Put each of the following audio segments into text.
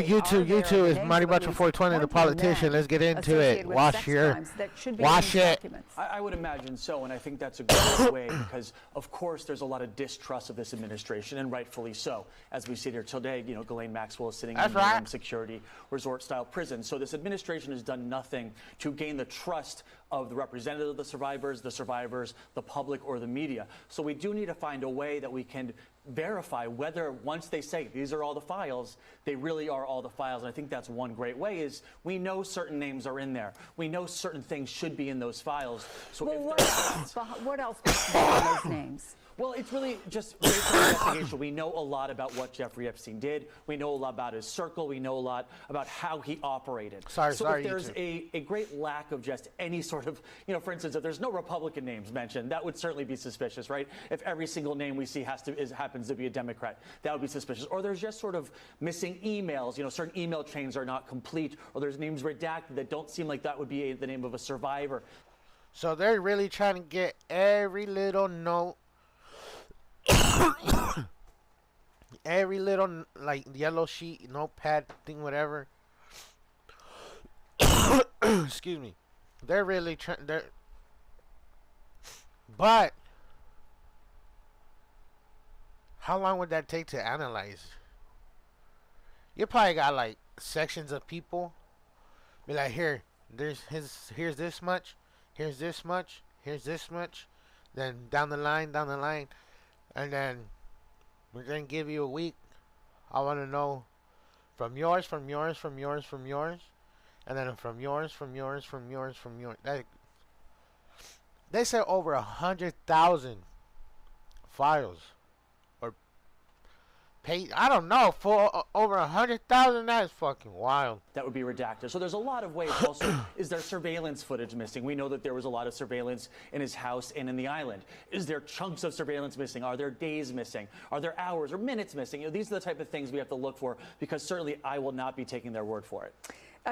yo, YouTube is Maribacho420 The Politician. Let's get into it. Wash it. I would imagine so, and I think that's a good way because, of course, there's a lot of distrust of this administration, and rightfully so. As we sit here today, you know, Ghislaine Maxwell is sitting in a security resort-style prison. So this administration has done nothing to gain the trust of the representatives of the survivors, the public, or the media. So we do need to find a way that we can verify whether once they say these are all the files, they really are all the files. And I think that's one great way is we know certain names are in there. We know certain things should be in those files. So well, what else behind those names? Well, it's really just based on investigation. We know a lot about what Jeffrey Epstein did. We know a lot about his circle. We know a lot about how he operated. So if there's a great lack of just any sort of, you know, for instance, if there's no Republican names mentioned, that would certainly be suspicious, right? If every single name we see happens to be a Democrat, that would be suspicious. Or there's just sort of missing emails, you know, certain email chains are not complete, or there's names redacted that don't seem like that would be the name of a survivor. So they're really trying to get every little note, every little like yellow sheet, notepad thing, whatever. Excuse me. They're really trying. But how long would that take to analyze? You probably got like sections of people. Be like, here's this much, here's this much, here's this much. Then down the line. And then we're going to give you a week. I want to know from yours. And then from yours. They said over 100,000 files. Or page. I don't know. For over 100,000, that is fucking wild. That would be redacted. So there's a lot of ways. Also, is there surveillance footage missing? We know that there was a lot of surveillance in his house and in the island. Is there chunks of surveillance missing? Are there days missing? Are there hours or minutes missing? You know, these are the type of things we have to look for because certainly I will not be taking their word for it.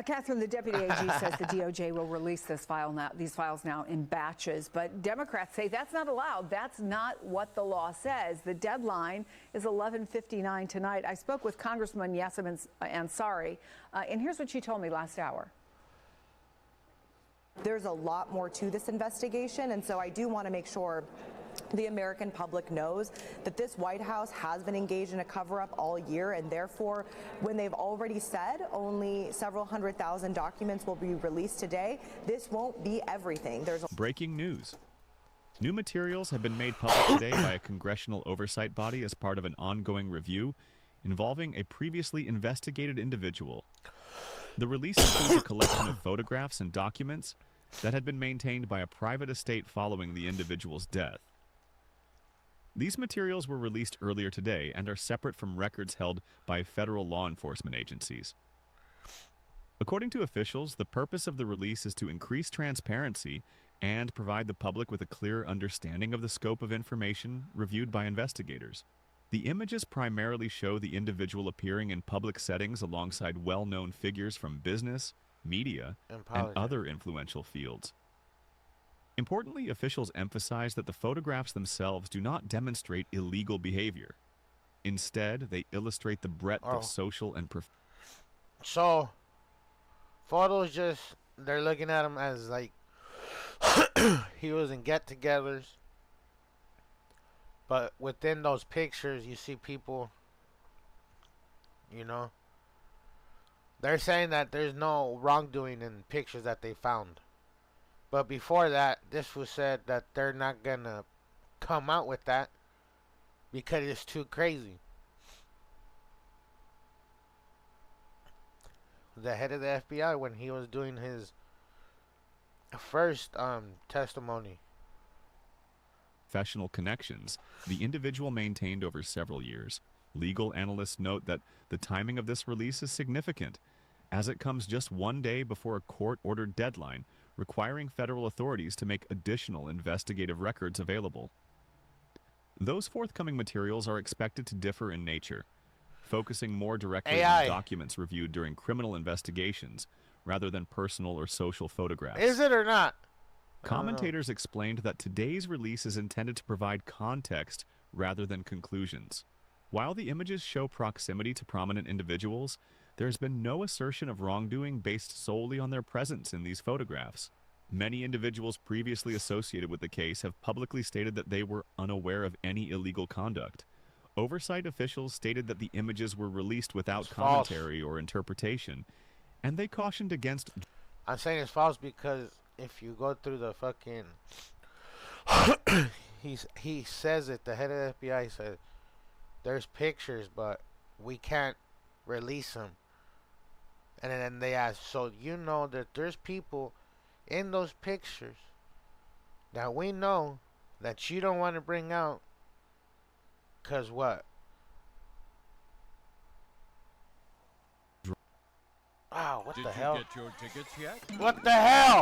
Catherine, the deputy AG says the DOJ will release these files now in batches, but Democrats say that's not allowed. That's not what the law says. The deadline is 11:59 tonight. I spoke with Congressman Yassam Ansari, and here's what she told me last hour. There's a lot more to this investigation, and so I do want to make sure the American public knows that this White House has been engaged in a cover-up all year, and therefore, when they've already said only several 100,000 documents will be released today, this won't be everything. Breaking news. New materials have been made public today by a congressional oversight body as part of an ongoing review involving a previously investigated individual. The release includes a collection of photographs and documents that had been maintained by a private estate following the individual's death. These materials were released earlier today and are separate from records held by federal law enforcement agencies. According to officials, the purpose of the release is to increase transparency and provide the public with a clear understanding of the scope of information reviewed by investigators. The images primarily show the individual appearing in public settings alongside well-known figures from business, media, and other influential fields. Importantly, officials emphasize that the photographs themselves do not demonstrate illegal behavior. Instead, they illustrate the breadth of social and So, photos just, they're looking at him as like, he was in get-togethers. But within those pictures, you see people, you know. They're saying that there's no wrongdoing in pictures that they found. But before that, this was said that they're not going to come out with that because it's too crazy. The head of the FBI, when he was doing his first testimony. Professional connections, the individual maintained over several years. Legal analysts note that the timing of this release is significant, as it comes just one day before a court-ordered deadline requiring federal authorities to make additional investigative records available. Those forthcoming materials are expected to differ in nature, focusing more directly on documents reviewed during criminal investigations rather than personal or social photographs. Is it or not? Commentators explained that today's release is intended to provide context rather than conclusions. While the images show proximity to prominent individuals, there has been no assertion of wrongdoing based solely on their presence in these photographs. Many individuals previously associated with the case have publicly stated that they were unaware of any illegal conduct. Oversight officials stated that the images were released without commentary or interpretation, and they cautioned against... I'm saying it's false because if you go through the fucking... he says it, the head of the FBI said, there's pictures, but we can't release them. And then they ask, so you know that there's people in those pictures that we know that you don't want to bring out, cause what? Oh, what the hell? Did you get your tickets yet? What the hell?